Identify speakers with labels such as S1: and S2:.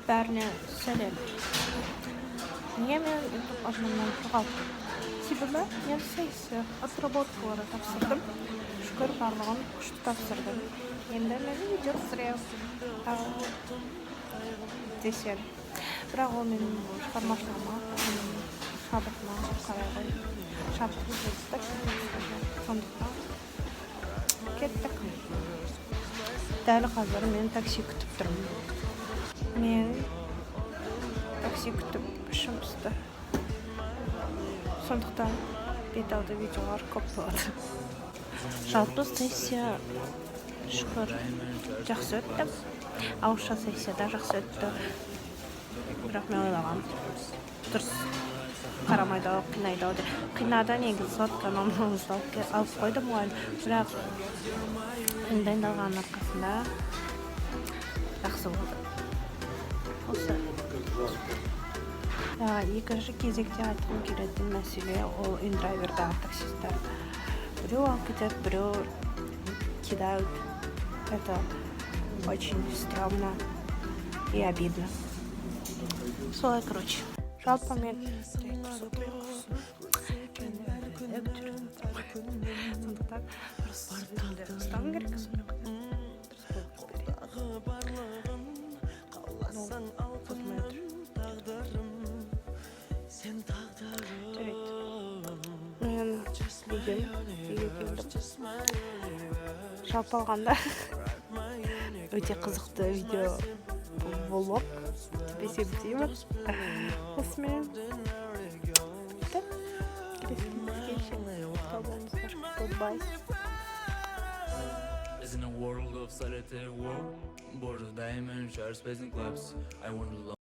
S1: Бәріне сәлем. Niye ben YouTube adımından çoğalttım? Себебі мен сессия отработкалары тапсырдым. Шүкір барлығын күшті тапсырдым. Енді мен видео түсірем десем. Бірақ ол менің шығармашылығыма, шабытыма қарай ғой. Шабыт жетістік. Сондықтан кеттік. Дәл қазір мен такси күтіп тұрмын. Мен такси күтіп ішім пысты. Сондықтан беталды видеолар көп болады. Жалпы сессия шүкір жақсы өтті. Ауызша сессияда жақсы өтті. Бірақ мен ойлағам дұрыс қарамайды ау, қинайды ау деп. Қинады негізі сотка номерімізді алып қойды мұғалім. Бірақ дайындалғанның арқасында жақсы болды. Осы. Екінші кезекте айтқым келетін мәселе ол индрайвердағы таксисттер. Біреу алып кетеді, біреу кидают. Это очень стрёмно и обидно. Солай, короче. Жалпы мен сондықтан ұстауым керек. Мен үйге келдім. Жалпы алғанда өте қызықты видео влог деп есептеймін. Осымен келесі кездескенше сау болыңыздар. Goodbye. In a world of solitary war, borders diamond, sharp space and clubs. I want to